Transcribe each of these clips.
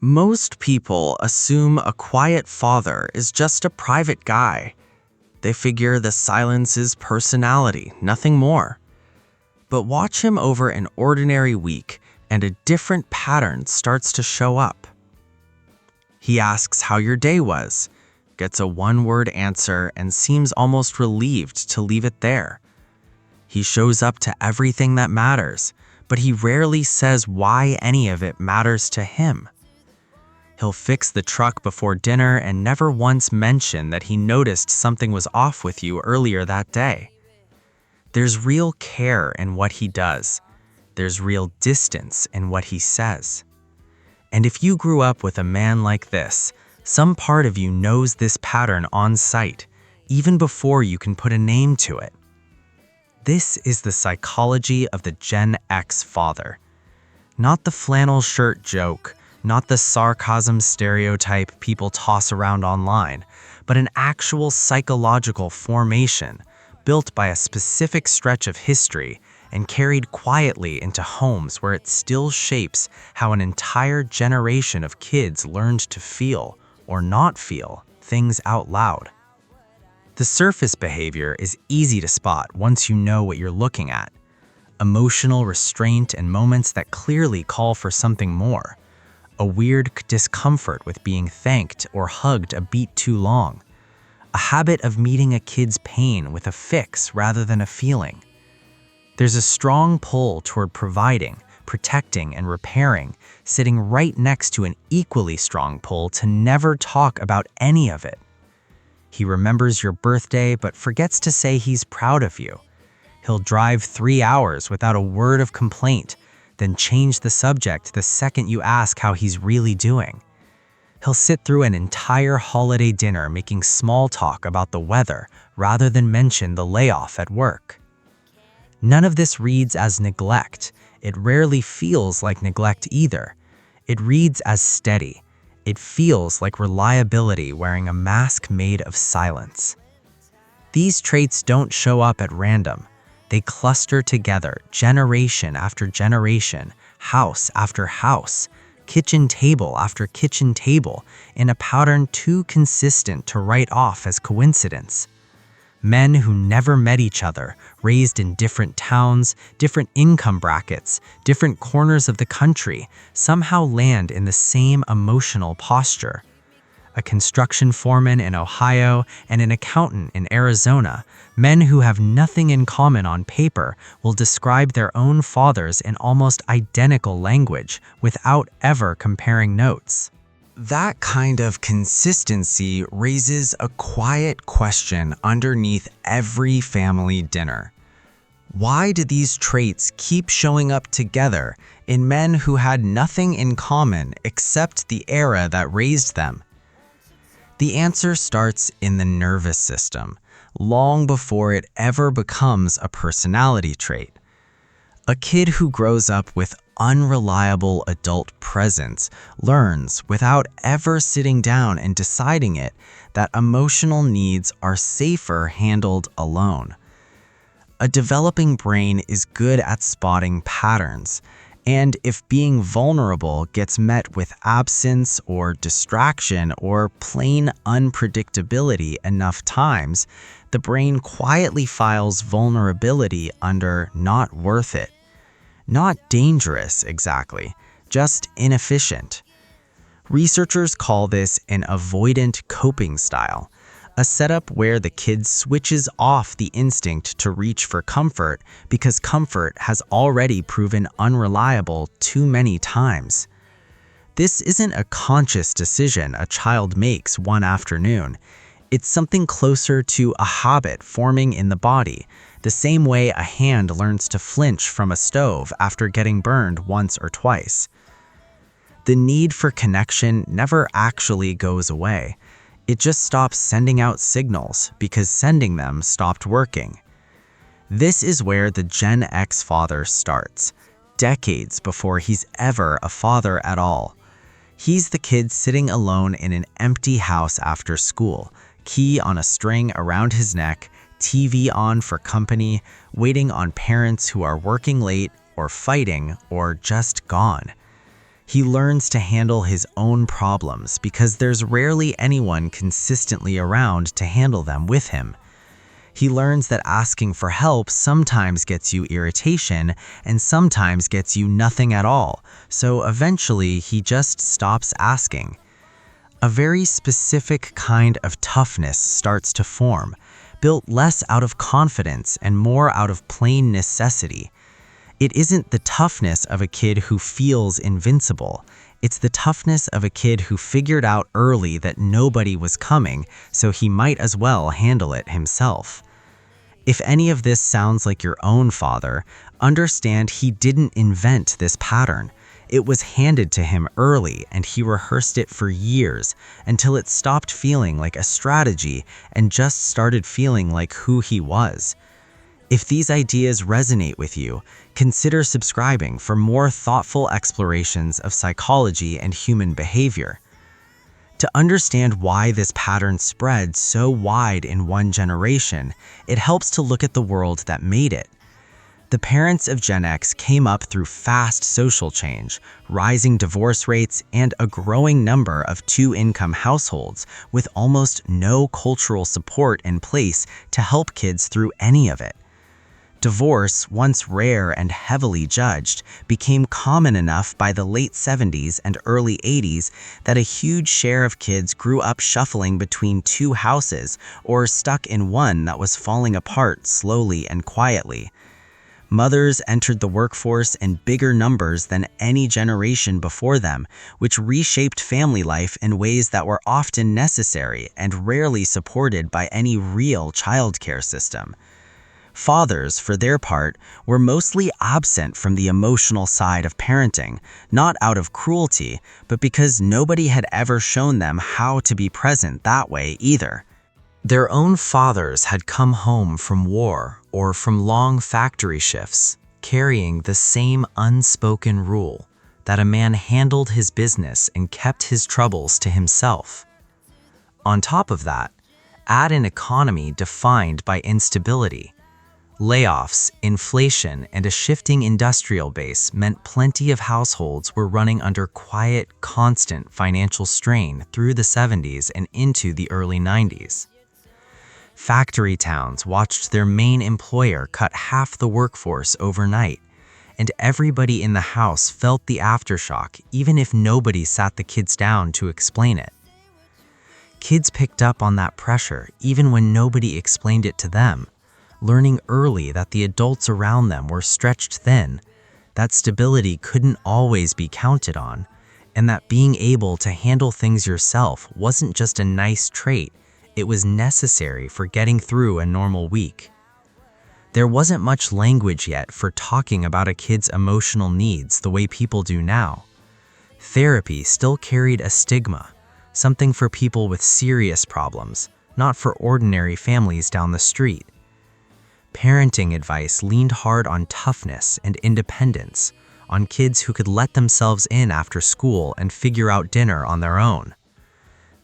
Most people assume a quiet father is just a private guy. They figure the silence is personality, nothing more. But watch him over an ordinary week, and a different pattern starts to show up. He asks how your day was, gets a one-word answer, and seems almost relieved to leave it there. He shows up to everything that matters, but he rarely says why any of it matters to him. He'll fix the truck before dinner and never once mention that he noticed something was off with you earlier that day. There's real care in what he does. There's real distance in what he says. And if you grew up with a man like this, some part of you knows this pattern on sight, even before you can put a name to it. This is the psychology of the Gen X father. Not the flannel shirt joke, not the sarcasm stereotype people toss around online, but an actual psychological formation built by a specific stretch of history and carried quietly into homes where it still shapes how an entire generation of kids learned to feel, or not feel, things out loud. The surface behavior is easy to spot once you know what you're looking at. Emotional restraint and moments that clearly call for something more. A weird discomfort with being thanked or hugged a beat too long. A habit of meeting a kid's pain with a fix rather than a feeling. There's a strong pull toward providing, protecting, and repairing, sitting right next to an equally strong pull to never talk about any of it. He remembers your birthday but forgets to say he's proud of you. He'll drive 3 hours without a word of complaint, then change the subject the second you ask how he's really doing. He'll sit through an entire holiday dinner making small talk about the weather rather than mention the layoff at work. None of this reads as neglect. It rarely feels like neglect either. It reads as steady. It feels like reliability wearing a mask made of silence. These traits don't show up at random. They cluster together, generation after generation, house after house, kitchen table after kitchen table, in a pattern too consistent to write off as coincidence. Men who never met each other, raised in different towns, different income brackets, different corners of the country, somehow land in the same emotional posture. A construction foreman in Ohio and an accountant in Arizona, men who have nothing in common on paper, will describe their own fathers in almost identical language without ever comparing notes. That kind of consistency raises a quiet question underneath every family dinner. Why do these traits keep showing up together in men who had nothing in common except the era that raised them? The answer starts in the nervous system, long before it ever becomes a personality trait. A kid who grows up with unreliable adult presence learns, without ever sitting down and deciding it, that emotional needs are safer handled alone. A developing brain is good at spotting patterns, and if being vulnerable gets met with absence or distraction or plain unpredictability enough times, the brain quietly files vulnerability under not worth it. Not dangerous, exactly, just inefficient. Researchers call this an avoidant coping style, a setup where the kid switches off the instinct to reach for comfort because comfort has already proven unreliable too many times. This isn't a conscious decision a child makes one afternoon. It's something closer to a habit forming in the body, the same way a hand learns to flinch from a stove after getting burned once or twice. The need for connection never actually goes away. It just stops sending out signals because sending them stopped working. This is where the Gen X father starts, decades before he's ever a father at all. He's the kid sitting alone in an empty house after school, key on a string around his neck, TV on for company, waiting on parents who are working late or fighting or just gone. He learns to handle his own problems because there's rarely anyone consistently around to handle them with him. He learns that asking for help sometimes gets you irritation and sometimes gets you nothing at all, so eventually he just stops asking. A very specific kind of toughness starts to form, built less out of confidence and more out of plain necessity. It isn't the toughness of a kid who feels invincible. It's the toughness of a kid who figured out early that nobody was coming, so he might as well handle it himself. If any of this sounds like your own father, understand he didn't invent this pattern. It was handed to him early, and he rehearsed it for years until it stopped feeling like a strategy and just started feeling like who he was. If these ideas resonate with you, consider subscribing for more thoughtful explorations of psychology and human behavior. To understand why this pattern spread so wide in one generation, it helps to look at the world that made it. The parents of Gen X came up through fast social change, rising divorce rates, and a growing number of two-income households with almost no cultural support in place to help kids through any of it. Divorce, once rare and heavily judged, became common enough by the late 70s and early 80s that a huge share of kids grew up shuffling between two houses or stuck in one that was falling apart slowly and quietly. Mothers entered the workforce in bigger numbers than any generation before them, which reshaped family life in ways that were often necessary and rarely supported by any real childcare system. Fathers, for their part, were mostly absent from the emotional side of parenting, not out of cruelty, but because nobody had ever shown them how to be present that way either. Their own fathers had come home from war or from long factory shifts, carrying the same unspoken rule that a man handled his business and kept his troubles to himself. On top of that, add an economy defined by instability. Layoffs, inflation, and a shifting industrial base meant plenty of households were running under quiet, constant financial strain through the 70s and into the early 90s. Factory towns watched their main employer cut half the workforce overnight, and everybody in the house felt the aftershock even if nobody sat the kids down to explain it. Kids picked up on that pressure even when nobody explained it to them, learning early that the adults around them were stretched thin, that stability couldn't always be counted on, and that being able to handle things yourself wasn't just a nice trait, it was necessary for getting through a normal week. There wasn't much language yet for talking about a kid's emotional needs the way people do now. Therapy still carried a stigma, something for people with serious problems, not for ordinary families down the street. Parenting advice leaned hard on toughness and independence, on kids who could let themselves in after school and figure out dinner on their own.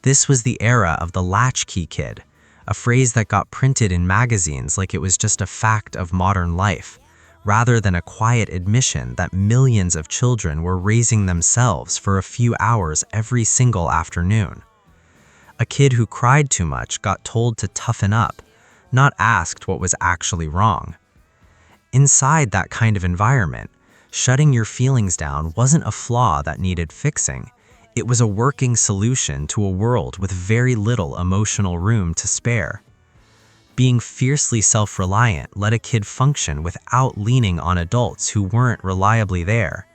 This was the era of the latchkey kid, a phrase that got printed in magazines like it was just a fact of modern life, rather than a quiet admission that millions of children were raising themselves for a few hours every single afternoon. A kid who cried too much got told to toughen up, not asked what was actually wrong. Inside that kind of environment, shutting your feelings down wasn't a flaw that needed fixing. It was a working solution to a world with very little emotional room to spare. Being fiercely self-reliant let a kid function without leaning on adults who weren't reliably there.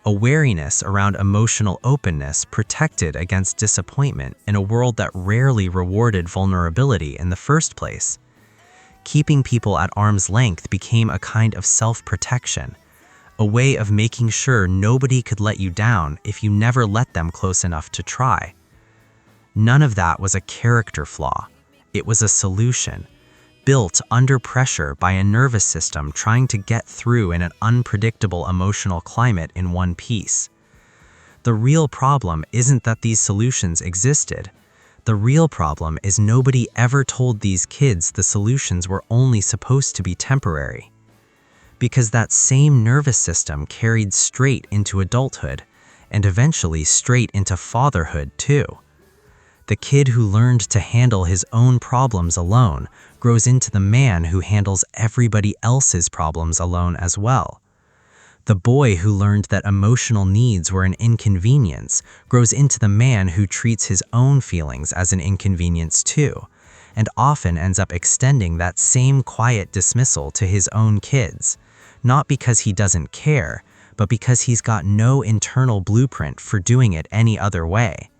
A wariness around emotional openness protected against disappointment in a world that rarely rewarded vulnerability in the first place. Keeping people at arm's length became a kind of self-protection, a way of making sure nobody could let you down if you never let them close enough to try. None of that was a character flaw. It was a solution, built under pressure by a nervous system trying to get through in an unpredictable emotional climate in one piece. The real problem isn't that these solutions existed. The real problem is nobody ever told these kids the solutions were only supposed to be temporary. Because that same nervous system carried straight into adulthood, and eventually straight into fatherhood too. The kid who learned to handle his own problems alone grows into the man who handles everybody else's problems alone as well. The boy who learned that emotional needs were an inconvenience grows into the man who treats his own feelings as an inconvenience too, and often ends up extending that same quiet dismissal to his own kids, not because he doesn't care, but because he's got no internal blueprint for doing it any other way.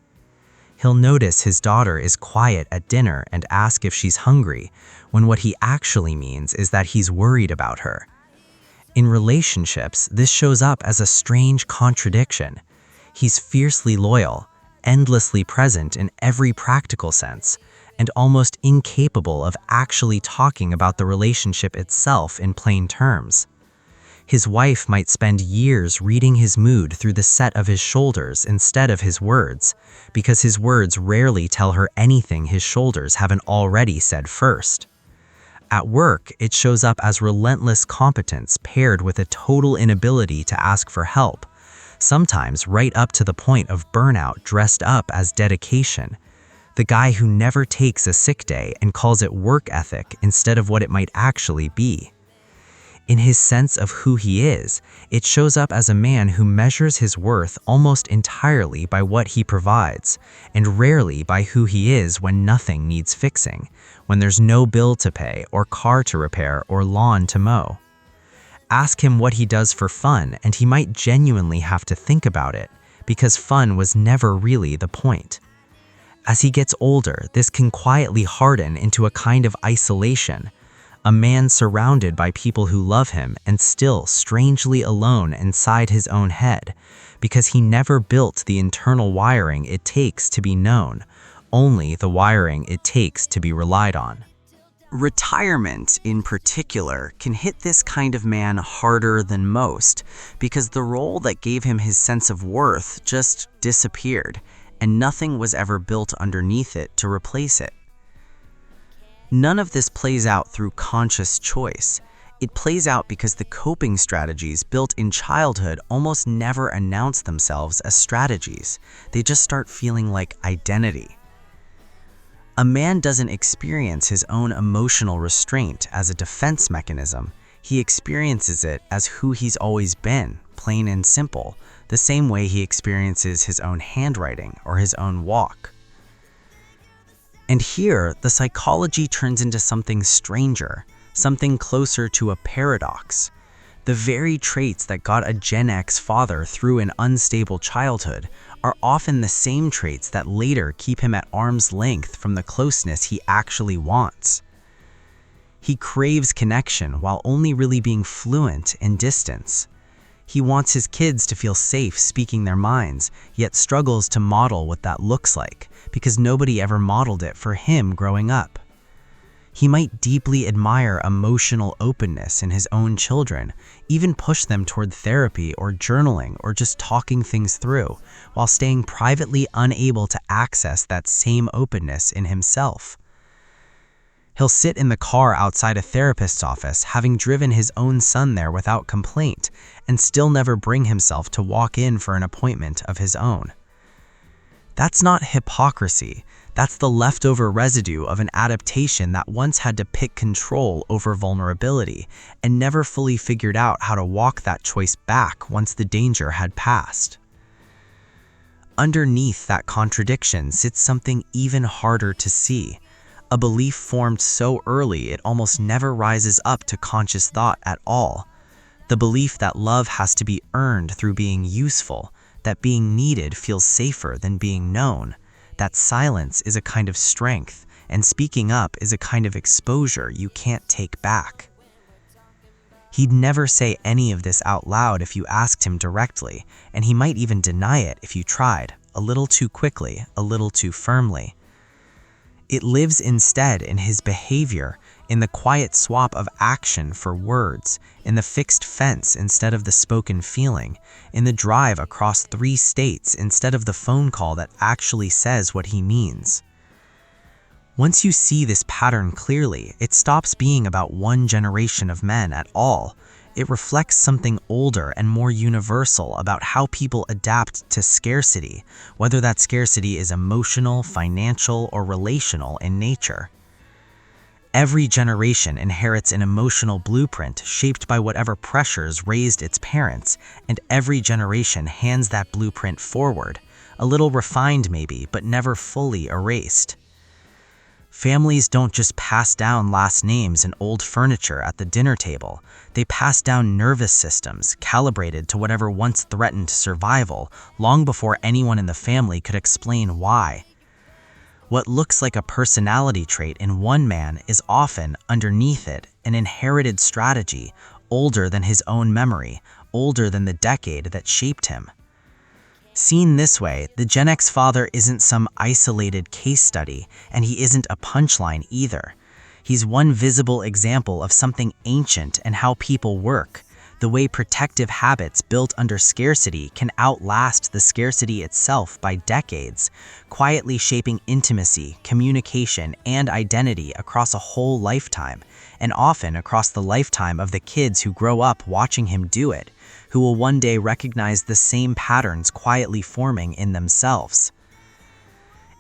He'll notice his daughter is quiet at dinner and ask if she's hungry, when what he actually means is that he's worried about her. In relationships, this shows up as a strange contradiction. He's fiercely loyal, endlessly present in every practical sense, and almost incapable of actually talking about the relationship itself in plain terms. His wife might spend years reading his mood through the set of his shoulders instead of his words, because his words rarely tell her anything his shoulders haven't already said first. At work, it shows up as relentless competence paired with a total inability to ask for help, sometimes right up to the point of burnout dressed up as dedication. The guy who never takes a sick day and calls it work ethic instead of what it might actually be. In his sense of who he is, it shows up as a man who measures his worth almost entirely by what he provides, and rarely by who he is when nothing needs fixing, when there's no bill to pay or car to repair or lawn to mow. Ask him what he does for fun, and he might genuinely have to think about it, because fun was never really the point. As he gets older, this can quietly harden into a kind of isolation, a man surrounded by people who love him and still strangely alone inside his own head, because he never built the internal wiring it takes to be known, only the wiring it takes to be relied on. Retirement, in particular, can hit this kind of man harder than most, because the role that gave him his sense of worth just disappeared, and nothing was ever built underneath it to replace it. None of this plays out through conscious choice. It plays out because the coping strategies built in childhood almost never announce themselves as strategies. They just start feeling like identity. A man doesn't experience his own emotional restraint as a defense mechanism. He experiences it as who he's always been, plain and simple, the same way he experiences his own handwriting or his own walk. And here, the psychology turns into something stranger, something closer to a paradox. The very traits that got a Gen X father through an unstable childhood are often the same traits that later keep him at arm's length from the closeness he actually wants. He craves connection while only really being fluent in distance. He wants his kids to feel safe speaking their minds, yet struggles to model what that looks like, because nobody ever modeled it for him growing up. He might deeply admire emotional openness in his own children, even push them toward therapy or journaling or just talking things through, while staying privately unable to access that same openness in himself. He'll sit in the car outside a therapist's office, having driven his own son there without complaint, and still never bring himself to walk in for an appointment of his own. That's not hypocrisy. That's the leftover residue of an adaptation that once had to pick control over vulnerability and never fully figured out how to walk that choice back once the danger had passed. Underneath that contradiction sits something even harder to see. A belief formed so early it almost never rises up to conscious thought at all. The belief that love has to be earned through being useful, that being needed feels safer than being known, that silence is a kind of strength, and speaking up is a kind of exposure you can't take back. He'd never say any of this out loud if you asked him directly, and he might even deny it if you tried, a little too quickly, a little too firmly. It lives instead in his behavior, in the quiet swap of action for words, in the fixed fence instead of the spoken feeling, in the drive across 3 states instead of the phone call that actually says what he means. Once you see this pattern clearly, it stops being about one generation of men at all. it reflects something older and more universal about how people adapt to scarcity, whether that scarcity is emotional, financial, or relational in nature. Every generation inherits an emotional blueprint shaped by whatever pressures raised its parents, and every generation hands that blueprint forward, a little refined maybe, but never fully erased. Families don't just pass down last names and old furniture at the dinner table. They pass down nervous systems calibrated to whatever once threatened survival long before anyone in the family could explain why. What looks like a personality trait in one man is often, underneath it, an inherited strategy, older than his own memory, older than the decade that shaped him. Seen this way, the Gen X father isn't some isolated case study, and he isn't a punchline either. He's one visible example of something ancient and how people work, the way protective habits built under scarcity can outlast the scarcity itself by decades, quietly shaping intimacy, communication, and identity across a whole lifetime, and often across the lifetime of the kids who grow up watching him do it, who will one day recognize the same patterns quietly forming in themselves.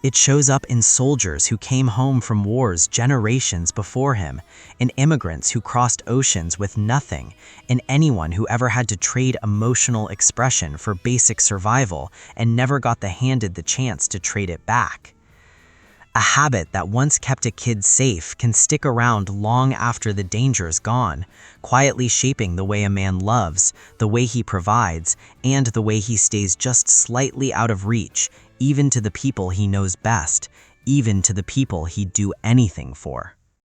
It shows up in soldiers who came home from wars generations before him, in immigrants who crossed oceans with nothing, in anyone who ever had to trade emotional expression for basic survival and never got handed the chance to trade it back. A habit that once kept a kid safe can stick around long after the danger's gone, quietly shaping the way a man loves, the way he provides, and the way he stays just slightly out of reach, even to the people he knows best, even to the people he'd do anything for.